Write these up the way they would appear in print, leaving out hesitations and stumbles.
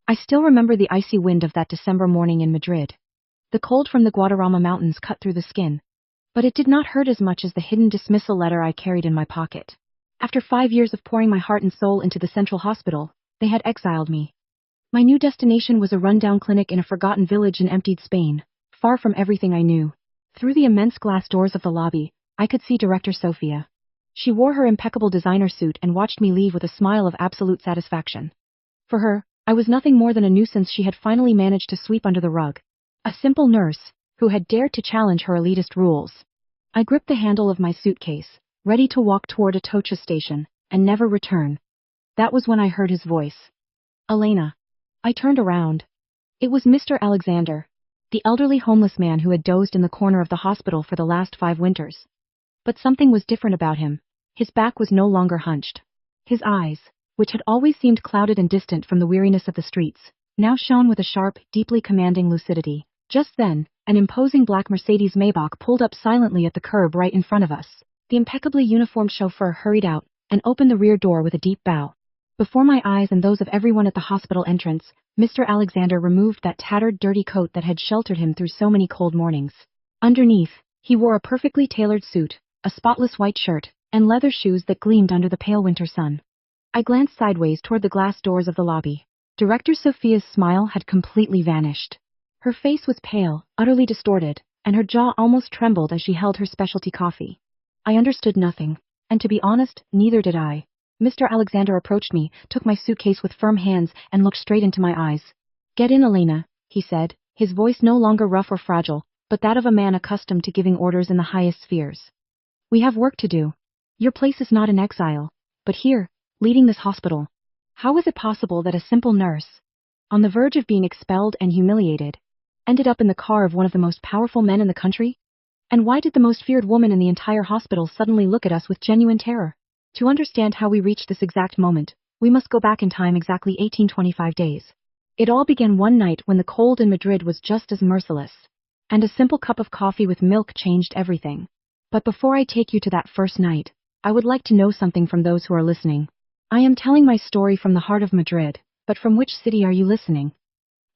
I still remember the icy wind of that December morning in Madrid. The cold from the Guadarrama mountains cut through the skin. But it did not hurt as much as the hidden dismissal letter I carried in my pocket. After 5 years of pouring my heart and soul into the central hospital, they had exiled me. My new destination was a rundown clinic in a forgotten village in emptied Spain, far from everything I knew. Through the immense glass doors of the lobby, I could see Director Sofia. She wore her impeccable designer suit and watched me leave with a smile of absolute satisfaction. For her, I was nothing more than a nuisance she had finally managed to sweep under the rug. A simple nurse, who had dared to challenge her elitist rules. I gripped the handle of my suitcase, ready to walk toward Atocha station, and never return. That was when I heard his voice. Elena. I turned around. It was Mr. Alexander, the elderly homeless man who had dozed in the corner of the hospital for the last 5 winters. But something was different about him. His back was no longer hunched. His eyes, which had always seemed clouded and distant from the weariness of the streets, now shone with a sharp, deeply commanding lucidity. Just then, an imposing black Mercedes Maybach pulled up silently at the curb right in front of us. The impeccably uniformed chauffeur hurried out and opened the rear door with a deep bow. Before my eyes and those of everyone at the hospital entrance, Mr. Alexander removed that tattered, dirty coat that had sheltered him through so many cold mornings. Underneath, he wore a perfectly tailored suit, a spotless white shirt, and leather shoes that gleamed under the pale winter sun. I glanced sideways toward the glass doors of the lobby. Director Sofia's smile had completely vanished. Her face was pale, utterly distorted, and her jaw almost trembled as she held her specialty coffee. I understood nothing, and to be honest, neither did I. Mr. Alexander approached me, took my suitcase with firm hands, and looked straight into my eyes. "Get in, Elena," he said, his voice no longer rough or fragile, but that of a man accustomed to giving orders in the highest spheres. "We have work to do. Your place is not in exile, but here, leading this hospital. How is it possible that a simple nurse, on the verge of being expelled and humiliated, ended up in the car of one of the most powerful men in the country? And why did the most feared woman in the entire hospital suddenly look at us with genuine terror? To understand how we reached this exact moment, we must go back in time exactly 1825 days. It all began one night when the cold in Madrid was just as merciless, and a simple cup of coffee with milk changed everything. But before I take you to that first night, I would like to know something from those who are listening. I am telling my story from the heart of Madrid, but from which city are you listening?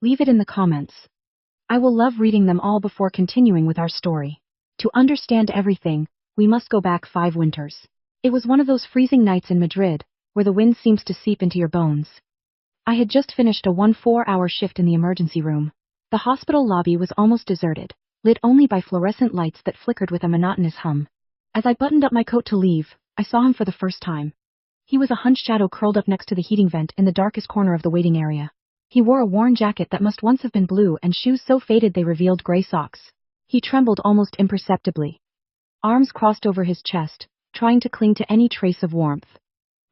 Leave it in the comments. I will love reading them all before continuing with our story. To understand everything, we must go back 5 winters. It was one of those freezing nights in Madrid, where the wind seems to seep into your bones. I had just finished a 4-hour shift in the emergency room. The hospital lobby was almost deserted, lit only by fluorescent lights that flickered with a monotonous hum. As I buttoned up my coat to leave, I saw him for the first time. He was a hunched shadow curled up next to the heating vent in the darkest corner of the waiting area. He wore a worn jacket that must once have been blue and shoes so faded they revealed gray socks. He trembled almost imperceptibly. Arms crossed over his chest, trying to cling to any trace of warmth.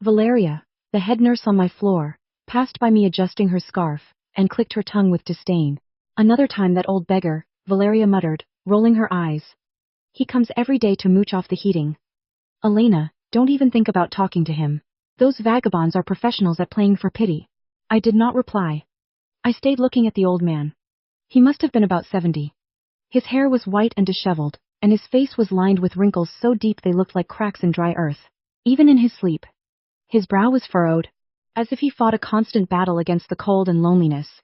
Valeria, the head nurse on my floor, passed by me adjusting her scarf, and clicked her tongue with disdain. "Another time that old beggar," Valeria muttered, rolling her eyes. "He comes every day to mooch off the heating. Elena, don't even think about talking to him. Those vagabonds are professionals at playing for pity." I did not reply. I stayed looking at the old man. He must have been about 70. His hair was white and disheveled, and his face was lined with wrinkles so deep they looked like cracks in dry earth. Even in his sleep, his brow was furrowed, as if he fought a constant battle against the cold and loneliness.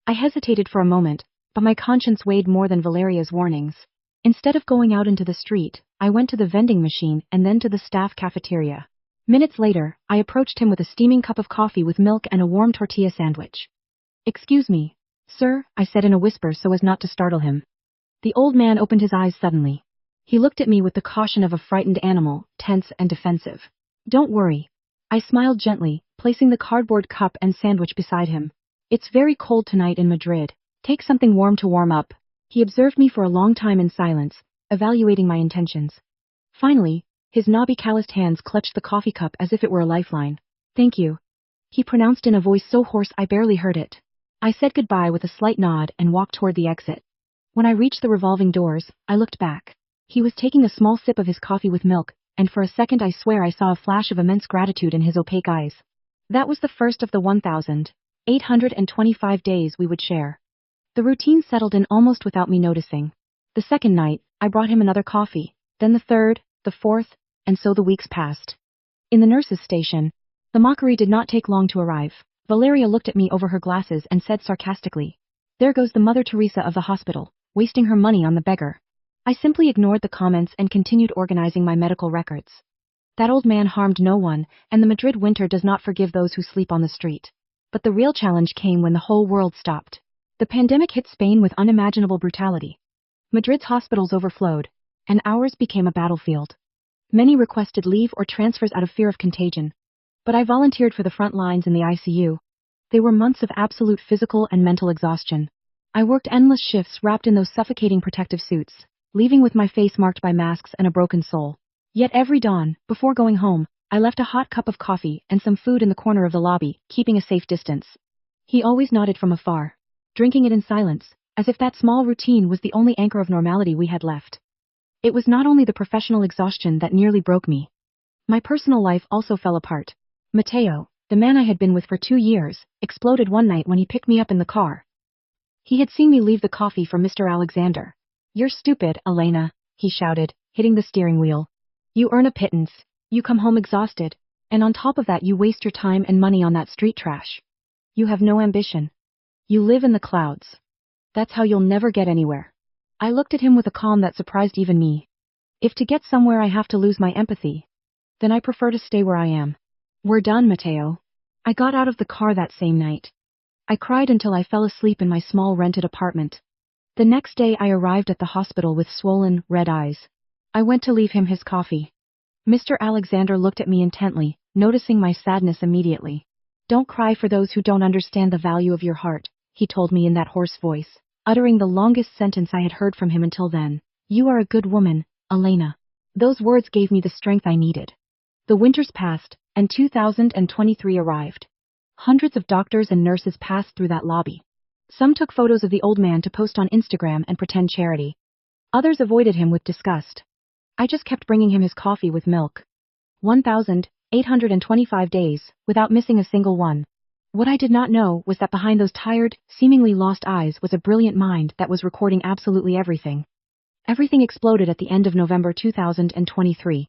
I hesitated for a moment, but my conscience weighed more than Valeria's warnings. Instead of going out into the street, I went to the vending machine and then to the staff cafeteria. Minutes later, I approached him with a steaming cup of coffee with milk and a warm tortilla sandwich. "Excuse me, sir," I said in a whisper so as not to startle him. The old man opened his eyes suddenly. He looked at me with the caution of a frightened animal, tense and defensive. "Don't worry." I smiled gently, placing the cardboard cup and sandwich beside him. "It's very cold tonight in Madrid. Take something warm to warm up." He observed me for a long time in silence, evaluating my intentions. Finally, his knobby calloused hands clutched the coffee cup as if it were a lifeline. "Thank you," he pronounced in a voice so hoarse I barely heard it. I said goodbye with a slight nod and walked toward the exit. When I reached the revolving doors, I looked back. He was taking a small sip of his coffee with milk, and for a second I swear I saw a flash of immense gratitude in his opaque eyes. That was the first of the 1,825 days we would share. The routine settled in almost without me noticing. The second night, I brought him another coffee, then the third, the fourth, and so the weeks passed. In the nurse's station, the mockery did not take long to arrive. Valeria looked at me over her glasses and said sarcastically, "There goes the Mother Teresa of the hospital, wasting her money on the beggar." I simply ignored the comments and continued organizing my medical records. That old man harmed no one, and the Madrid winter does not forgive those who sleep on the street. But the real challenge came when the whole world stopped. The pandemic hit Spain with unimaginable brutality. Madrid's hospitals overflowed, and ours became a battlefield. Many requested leave or transfers out of fear of contagion. But I volunteered for the front lines in the ICU. They were months of absolute physical and mental exhaustion. I worked endless shifts wrapped in those suffocating protective suits, leaving with my face marked by masks and a broken soul. Yet every dawn, before going home, I left a hot cup of coffee and some food in the corner of the lobby, keeping a safe distance. He always nodded from afar, drinking it in silence, as if that small routine was the only anchor of normality we had left. It was not only the professional exhaustion that nearly broke me. My personal life also fell apart. Mateo, the man I had been with for 2 years, exploded one night when he picked me up in the car. He had seen me leave the coffee for Mr. Alexander. "You're stupid, Elena," he shouted, hitting the steering wheel. "You earn a pittance, you come home exhausted, and on top of that you waste your time and money on that street trash. You have no ambition. You live in the clouds. That's how you'll never get anywhere." I looked at him with a calm that surprised even me. If to get somewhere I have to lose my empathy, then I prefer to stay where I am. "We're done, Mateo." I got out of the car that same night. I cried until I fell asleep in my small rented apartment. The next day I arrived at the hospital with swollen, red eyes. I went to leave him his coffee. Mr. Alexander looked at me intently, noticing my sadness immediately. "Don't cry for those who don't understand the value of your heart," he told me in that hoarse voice, uttering the longest sentence I had heard from him until then. "You are a good woman, Elena." Those words gave me the strength I needed. The winters passed, and 2023 arrived. Hundreds of doctors and nurses passed through that lobby. Some took photos of the old man to post on Instagram and pretend charity. Others avoided him with disgust. I just kept bringing him his coffee with milk. 1,825 days, without missing a single one. What I did not know was that behind those tired, seemingly lost eyes was a brilliant mind that was recording absolutely everything. Everything exploded at the end of November 2023.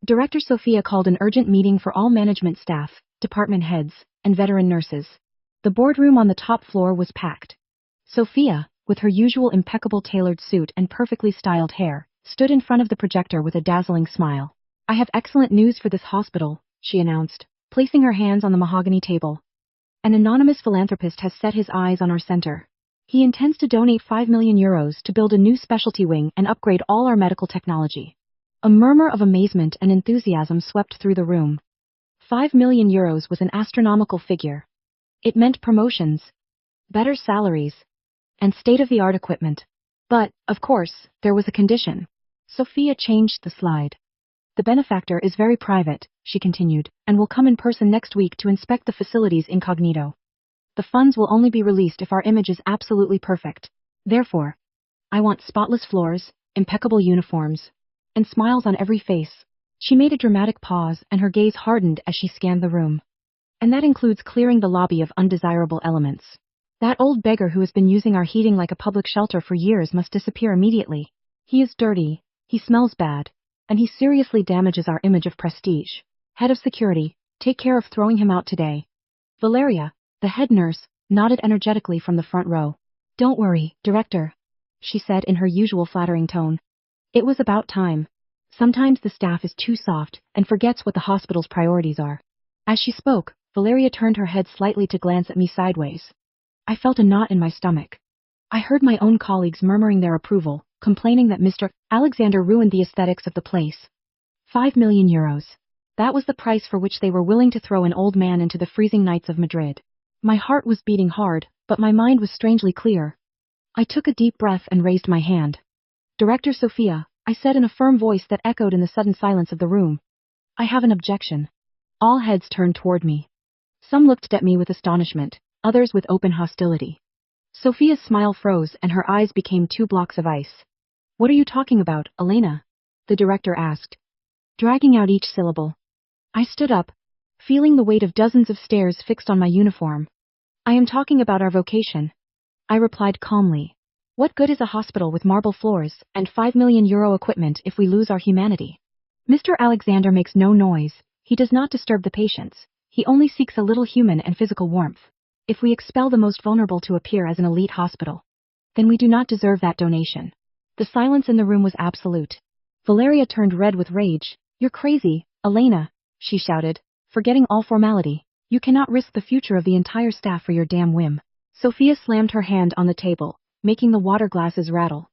Director Sophia called an urgent meeting for all management staff, department heads, and veteran nurses. The boardroom on the top floor was packed. Sophia, with her usual impeccable tailored suit and perfectly styled hair, stood in front of the projector with a dazzling smile. "I have excellent news for this hospital," she announced, placing her hands on the mahogany table. "An anonymous philanthropist has set his eyes on our center. He intends to donate 5 million euros to build a new specialty wing and upgrade all our medical technology." A murmur of amazement and enthusiasm swept through the room. 5 million euros was an astronomical figure. It meant promotions, better salaries, and state-of-the-art equipment. But, of course, there was a condition. Sophia changed the slide. "The benefactor is very private," she continued, "and will come in person next week to inspect the facilities incognito. The funds will only be released if our image is absolutely perfect. Therefore, I want spotless floors, impeccable uniforms, and smiles on every face." She made a dramatic pause and her gaze hardened as she scanned the room. "And that includes clearing the lobby of undesirable elements. That old beggar who has been using our heating like a public shelter for years must disappear immediately. He is dirty, he smells bad, and he seriously damages our image of prestige. Head of security, take care of throwing him out today." Valeria, the head nurse, nodded energetically from the front row. "Don't worry, Director," she said in her usual flattering tone. It was about time. Sometimes the staff is too soft and forgets what the hospital's priorities are. As she spoke, Valeria turned her head slightly to glance at me sideways. I felt a knot in my stomach. I heard my own colleagues murmuring their approval, complaining that Mr. Alexander ruined the aesthetics of the place. 5 million euros. That was the price for which they were willing to throw an old man into the freezing nights of Madrid. My heart was beating hard, but my mind was strangely clear. I took a deep breath and raised my hand. "Director Sophia," I said in a firm voice that echoed in the sudden silence of the room. "I have an objection." All heads turned toward me. Some looked at me with astonishment, others with open hostility. Sophia's smile froze and her eyes became 2 blocks of ice. "What are you talking about, Elena?" the director asked, dragging out each syllable. I stood up, feeling the weight of dozens of stares fixed on my uniform. "I am talking about our vocation," I replied calmly. "What good is a hospital with marble floors and 5 million euro equipment if we lose our humanity?" Mr. Alexander makes no noise, he does not disturb the patients, He only seeks a little human and physical warmth. If we expel the most vulnerable to appear as an elite hospital, then we do not deserve that donation. The silence in the room was absolute. Valeria turned red with rage. You're crazy, Elena, she shouted, forgetting all formality. You cannot risk the future of the entire staff for your damn whim. Sophia slammed her hand on the table, making the water glasses rattle.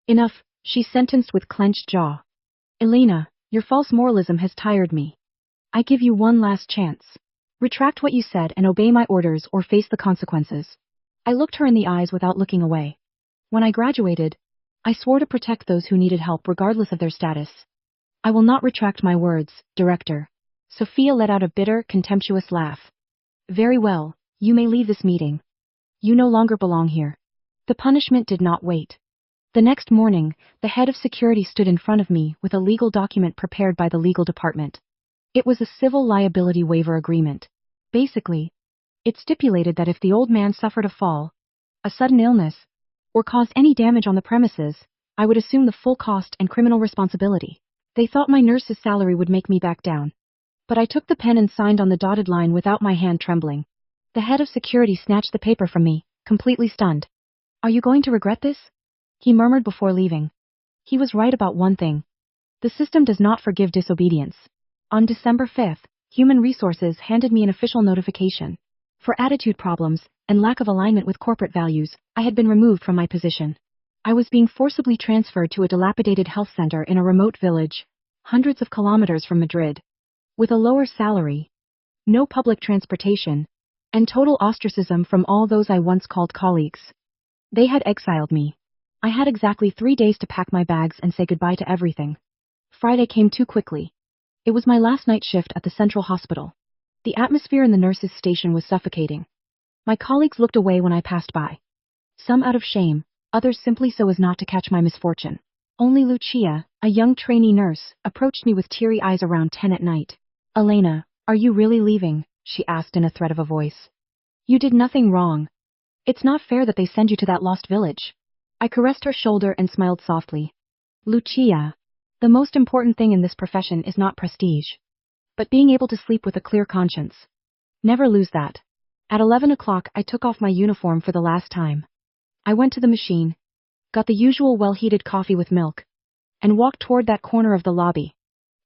Enough, she sentenced with clenched jaw. Elena, your false moralism has tired me. I give you one last chance. Retract what you said and obey my orders or face the consequences. I looked her in the eyes without looking away. When I graduated, I swore to protect those who needed help regardless of their status. I will not retract my words, Director. Sophia let out a bitter, contemptuous laugh. Very well, you may leave this meeting. You no longer belong here. The punishment did not wait. The next morning, the head of security stood in front of me with a legal document prepared by the legal department. It was a civil liability waiver agreement. Basically, it stipulated that if the old man suffered a fall, a sudden illness, or caused any damage on the premises, I would assume the full cost and criminal responsibility. They thought my nurse's salary would make me back down. But I took the pen and signed on the dotted line without my hand trembling. The head of security snatched the paper from me, completely stunned. Are you going to regret this? He murmured before leaving. He was right about one thing. The system does not forgive disobedience. On December 5th, Human Resources handed me an official notification. For attitude problems and lack of alignment with corporate values, I had been removed from my position. I was being forcibly transferred to a dilapidated health center in a remote village, hundreds of kilometers from Madrid. With a lower salary, no public transportation, and total ostracism from all those I once called colleagues. They had exiled me. I had exactly 3 days to pack my bags and say goodbye to everything. Friday came too quickly. It was my last night shift at the central hospital. The atmosphere in the nurses' station was suffocating. My colleagues looked away when I passed by. Some out of shame, others simply so as not to catch my misfortune. Only Lucia, a young trainee nurse, approached me with teary eyes around 10 at night. Elena, are you really leaving? She asked in a threat of a voice. You did nothing wrong. It's not fair that they send you to that lost village. I caressed her shoulder and smiled softly. Lucia, the most important thing in this profession is not prestige, but being able to sleep with a clear conscience. Never lose that. At 11 o'clock I took off my uniform for the last time. I went to the machine, got the usual well-heated coffee with milk, and walked toward that corner of the lobby.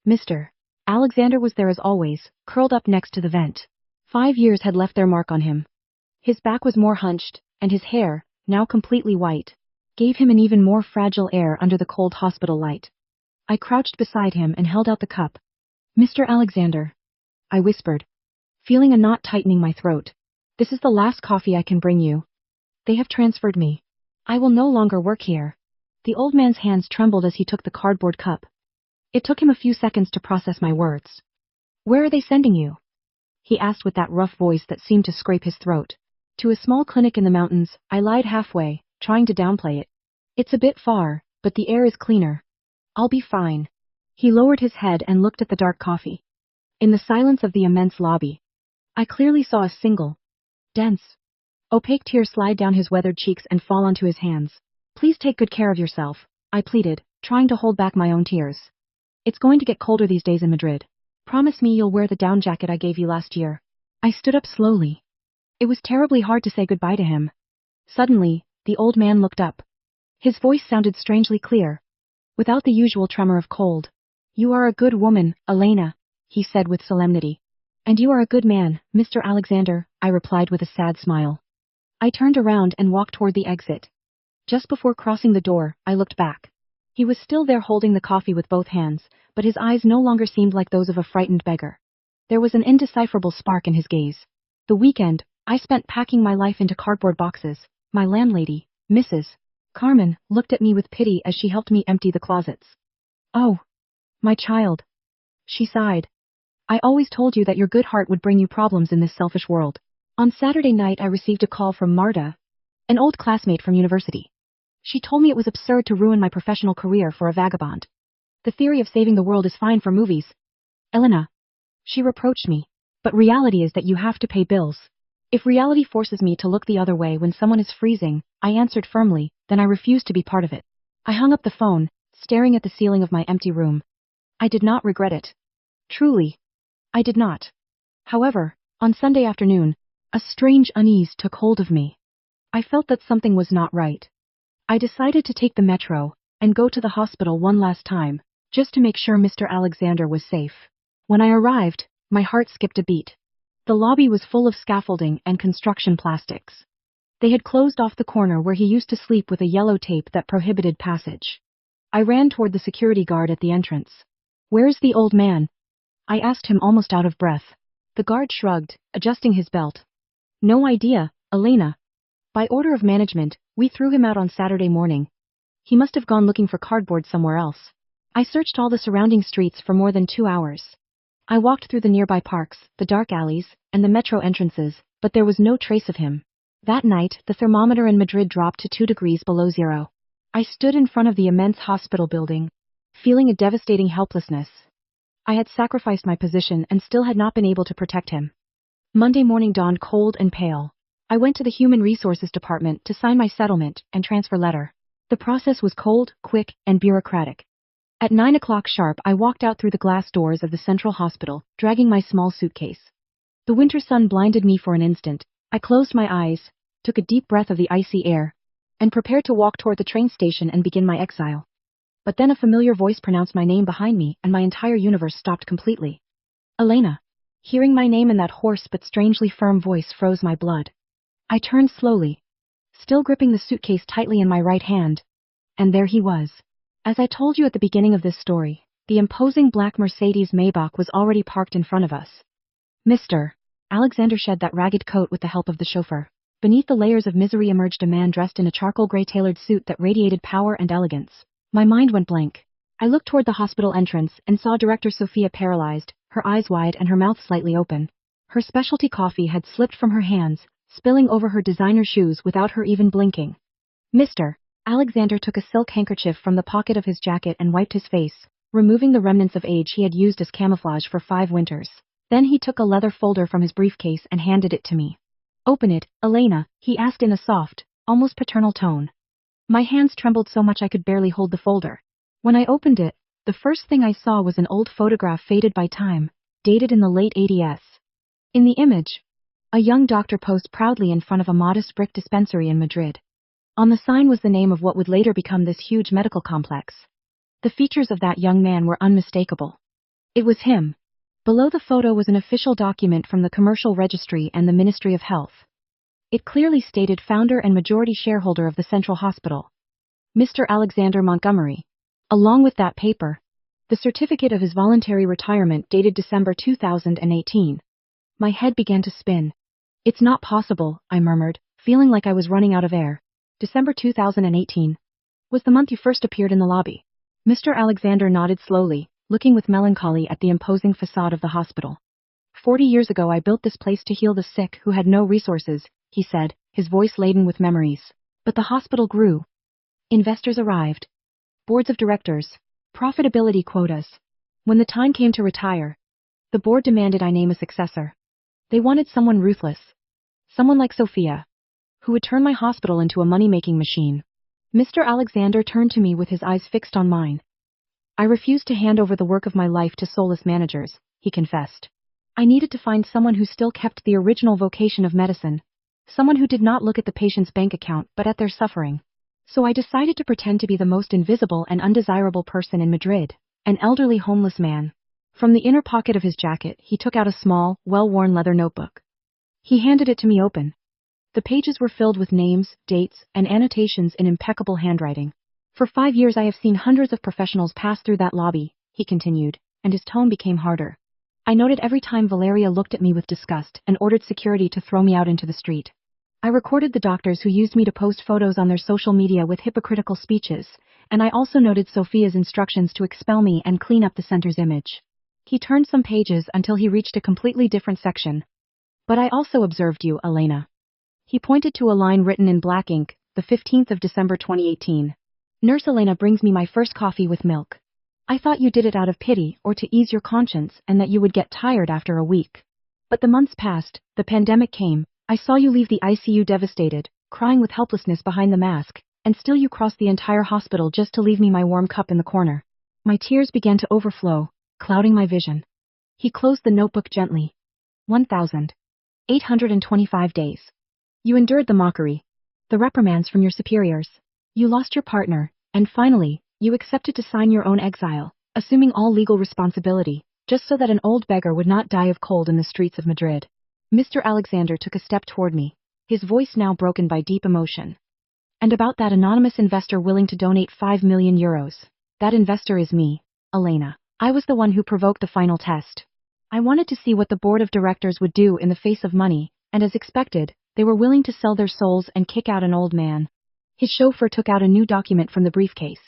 Mr. Alexander was there as always, curled up next to the vent. 5 years had left their mark on him. His back was more hunched, and his hair, now completely white, gave him an even more fragile air under the cold hospital light. I crouched beside him and held out the cup. Mr. Alexander, I whispered, feeling a knot tightening my throat. This is the last coffee I can bring you. They have transferred me. I will no longer work here. The old man's hands trembled as he took the cardboard cup. It took him a few seconds to process my words. Where are they sending you? He asked with that rough voice that seemed to scrape his throat. To a small clinic in the mountains, I lied halfway, trying to downplay it. It's a bit far, but the air is cleaner. I'll be fine. He lowered his head and looked at the dark coffee. In the silence of the immense lobby, I clearly saw a single, dense, opaque tear slide down his weathered cheeks and fall onto his hands. Please take good care of yourself, I pleaded, trying to hold back my own tears. It's going to get colder these days in Madrid. Promise me you'll wear the down jacket I gave you last year. I stood up slowly. It was terribly hard to say goodbye to him. Suddenly, the old man looked up. His voice sounded strangely clear, without the usual tremor of cold. You are a good woman, Elena, he said with solemnity. And you are a good man, Mr. Alexander, I replied with a sad smile. I turned around and walked toward the exit. Just before crossing the door, I looked back. He was still there holding the coffee with both hands, but his eyes no longer seemed like those of a frightened beggar. There was an indecipherable spark in his gaze. The weekend, I spent packing my life into cardboard boxes. My landlady, Mrs. Carmen, looked at me with pity as she helped me empty the closets. Oh, my child, she sighed. I always told you that your good heart would bring you problems in this selfish world. On Saturday night I received a call from Marta, an old classmate from university. She told me it was absurd to ruin my professional career for a vagabond. The theory of saving the world is fine for movies. Elena, she reproached me, but reality is that you have to pay bills. If reality forces me to look the other way when someone is freezing, I answered firmly, then I refused to be part of it. I hung up the phone, staring at the ceiling of my empty room. I did not regret it. Truly, I did not. However, On Sunday afternoon, a strange unease took hold of me. I felt that something was not right. I decided to take the metro and go to the hospital one last time, just to make sure Mr. Alexander was safe. When I arrived, my heart skipped a beat. The lobby was full of scaffolding and construction plastics. They had closed off the corner where he used to sleep with a yellow tape that prohibited passage. I ran toward the security guard at the entrance. "Where's the old man?" I asked him almost out of breath. The guard shrugged, adjusting his belt. "No idea, Elena. By order of management, we threw him out on Saturday morning. He must have gone looking for cardboard somewhere else." I searched all the surrounding streets for more than 2 hours. I walked through the nearby parks, the dark alleys, and the metro entrances, but there was no trace of him. That night, the thermometer in Madrid dropped to 2 degrees below zero. I stood in front of the immense hospital building, feeling a devastating helplessness. I had sacrificed my position and still had not been able to protect him. Monday morning dawned cold and pale. I went to the Human Resources Department to sign my settlement and transfer letter. The process was cold, quick, and bureaucratic. At 9 o'clock sharp, I walked out through the glass doors of the central hospital, dragging my small suitcase. The winter sun blinded me for an instant. I closed my eyes, took a deep breath of the icy air, and prepared to walk toward the train station and begin my exile. But then a familiar voice pronounced my name behind me, and my entire universe stopped completely. "Elena." Hearing my name in that hoarse but strangely firm voice froze my blood. I turned slowly, still gripping the suitcase tightly in my right hand, and there he was. As I told you at the beginning of this story, the imposing black Mercedes Maybach was already parked in front of us. Mr. Alexander shed that ragged coat with the help of the chauffeur. Beneath the layers of misery emerged a man dressed in a charcoal gray tailored suit that radiated power and elegance. My mind went blank. I looked toward the hospital entrance and saw Director Sophia paralyzed, her eyes wide and her mouth slightly open. Her specialty coffee had slipped from her hands, spilling over her designer shoes without her even blinking. Mr. Alexander took a silk handkerchief from the pocket of his jacket and wiped his face, removing the remnants of age he had used as camouflage for 5 winters. Then he took a leather folder from his briefcase and handed it to me. "Open it, Elena," he asked in a soft, almost paternal tone. My hands trembled so much I could barely hold the folder. When I opened it, the first thing I saw was an old photograph faded by time, dated in the late 80s. In the image, a young doctor posed proudly in front of a modest brick dispensary in Madrid. On the sign was the name of what would later become this huge medical complex. The features of that young man were unmistakable. It was him. Below the photo was an official document from the Commercial Registry and the Ministry of Health. It clearly stated founder and majority shareholder of the Central Hospital, Mr. Alexander Montgomery. Along with that paper, the certificate of his voluntary retirement dated December 2018. My head began to spin. "It's not possible," I murmured, feeling like I was running out of air. "December 2018 was the month you first appeared in the lobby." Mr. Alexander nodded slowly, looking with melancholy at the imposing facade of the hospital. 40 years ago I built this place to heal the sick who had no resources," he said, his voice laden with memories. "But the hospital grew. Investors arrived. Boards of directors. Profitability quotas. When the time came to retire, the board demanded I name a successor. They wanted someone ruthless. Someone like Sophia, who would turn my hospital into a money-making machine." Mr. Alexander turned to me with his eyes fixed on mine. "I refused to hand over the work of my life to soulless managers," he confessed. "I needed to find someone who still kept the original vocation of medicine. Someone who did not look at the patient's bank account but at their suffering. So I decided to pretend to be the most invisible and undesirable person in Madrid, an elderly homeless man." From the inner pocket of his jacket, he took out a small, well-worn leather notebook. He handed it to me open. The pages were filled with names, dates, and annotations in impeccable handwriting. "For 5 years I have seen hundreds of professionals pass through that lobby," he continued, and his tone became harder. "I noted every time Valeria looked at me with disgust and ordered security to throw me out into the street. I recorded the doctors who used me to post photos on their social media with hypocritical speeches, and I also noted Sophia's instructions to expel me and clean up the center's image." He turned some pages until he reached a completely different section. "But I also observed you, Elena." He pointed to a line written in black ink, the 15th of December 2018. "Nurse Elena brings me my first coffee with milk. I thought you did it out of pity or to ease your conscience and that you would get tired after a week. But the months passed, the pandemic came, I saw you leave the ICU devastated, crying with helplessness behind the mask, and still you crossed the entire hospital just to leave me my warm cup in the corner." My tears began to overflow, clouding my vision. He closed the notebook gently. 1,000. 825 days. You endured the mockery, the reprimands from your superiors. You lost your partner, and finally, you accepted to sign your own exile, assuming all legal responsibility, just so that an old beggar would not die of cold in the streets of Madrid. Mr. Alexander took a step toward me, his voice now broken by deep emotion. And about that anonymous investor willing to donate 5 million euros. That investor is me, Elena. I was the one who provoked the final test. I wanted to see what the board of directors would do in the face of money, and as expected, they were willing to sell their souls and kick out an old man. His chauffeur took out a new document from the briefcase.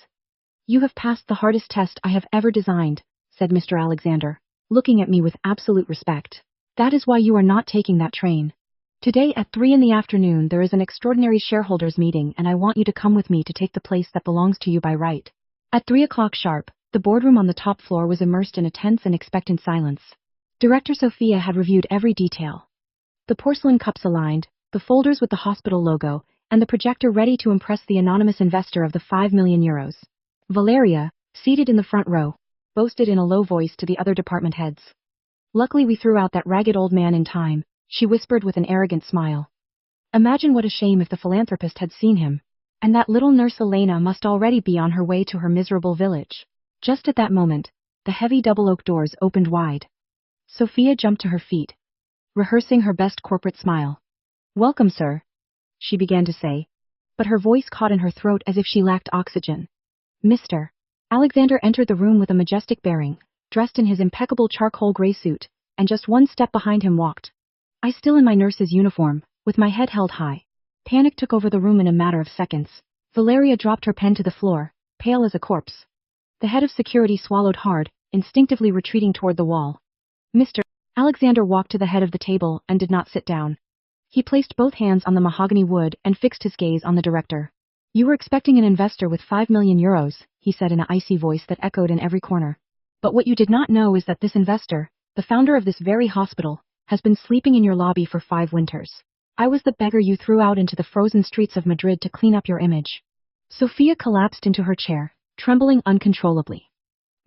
You have passed the hardest test I have ever designed, said Mr. Alexander, looking at me with absolute respect. That is why you are not taking that train. Today at 3 in the afternoon there is an extraordinary shareholders meeting and I want you to come with me to take the place that belongs to you by right. At 3 o'clock sharp, the boardroom on the top floor was immersed in a tense and expectant silence. Director Sophia had reviewed every detail. The porcelain cups aligned, the folders with the hospital logo, and the projector ready to impress the anonymous investor of the 5 million euros. Valeria, seated in the front row, boasted in a low voice to the other department heads. Luckily we threw out that ragged old man in time, she whispered with an arrogant smile. Imagine what a shame if the philanthropist had seen him. And that little nurse Elena must already be on her way to her miserable village. Just at that moment, the heavy double oak doors opened wide. Sophia jumped to her feet, rehearsing her best corporate smile. Welcome, sir, she began to say, but her voice caught in her throat as if she lacked oxygen. Mr. Alexander entered the room with a majestic bearing, dressed in his impeccable charcoal gray suit, and just one step behind him walked. I still in my nurse's uniform, with my head held high. Panic took over the room in a matter of seconds. Valeria dropped her pen to the floor, pale as a corpse. The head of security swallowed hard, instinctively retreating toward the wall. Mr. Alexander walked to the head of the table and did not sit down. He placed both hands on the mahogany wood and fixed his gaze on the director. You were expecting an investor with 5 million euros, he said in an icy voice that echoed in every corner. But what you did not know is that this investor, the founder of this very hospital, has been sleeping in your lobby for 5 winters. I was the beggar you threw out into the frozen streets of Madrid to clean up your image. Sophia collapsed into her chair, trembling uncontrollably.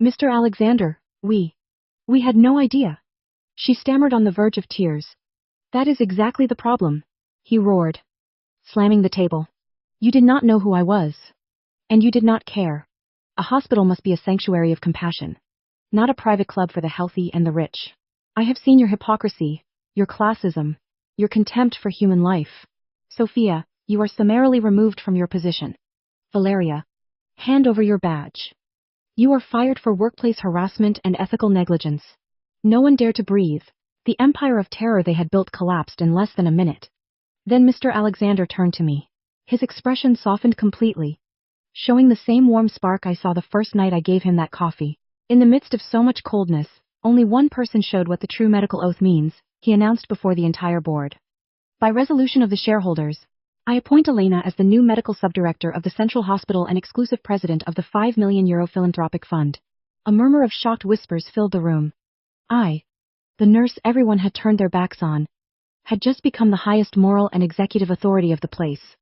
Mr. Alexander, we had no idea. She stammered on the verge of tears. That is exactly the problem, he roared, slamming the table. You did not know who I was. And you did not care. A hospital must be a sanctuary of compassion, not a private club for the healthy and the rich. I have seen your hypocrisy, your classism, your contempt for human life. Sophia, you are summarily removed from your position. Valeria, hand over your badge. You are fired for workplace harassment and ethical negligence. No one dared to breathe. The empire of terror they had built collapsed in less than a minute. Then Mr. Alexander turned to me. His expression softened completely, showing the same warm spark I saw the first night I gave him that coffee. In the midst of so much coldness, only one person showed what the true medical oath means, he announced before the entire board. By resolution of the shareholders, I appoint Elena as the new medical subdirector of the Central Hospital and exclusive president of the 5 million euro philanthropic fund. A murmur of shocked whispers filled the room. I, the nurse everyone had turned their backs on, had just become the highest moral and executive authority of the place.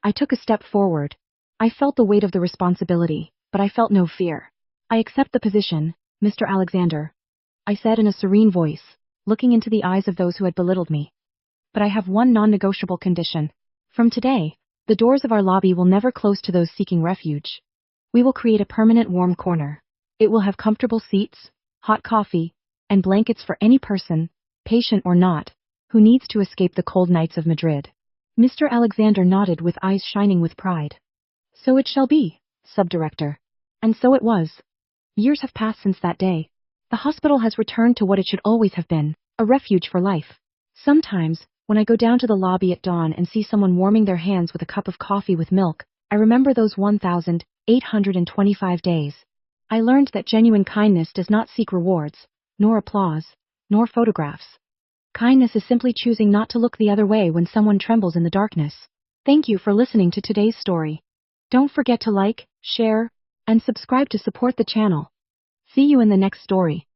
I took a step forward. I felt the weight of the responsibility, but I felt no fear. I accept the position, Mr. Alexander, I said in a serene voice, looking into the eyes of those who had belittled me. But I have one non-negotiable condition. From today, the doors of our lobby will never close to those seeking refuge. We will create a permanent warm corner. It will have comfortable seats, hot coffee, and blankets for any person, patient or not, who needs to escape the cold nights of Madrid. Mr. Alexander nodded with eyes shining with pride. So it shall be, subdirector. And so it was. Years have passed since that day. The hospital has returned to what it should always have been, a refuge for life. Sometimes, when I go down to the lobby at dawn and see someone warming their hands with a cup of coffee with milk, I remember those 1,825 days. I learned that genuine kindness does not seek rewards, nor applause, nor photographs. Kindness is simply choosing not to look the other way when someone trembles in the darkness. Thank you for listening to today's story. Don't forget to like, share, and subscribe to support the channel. See you in the next story.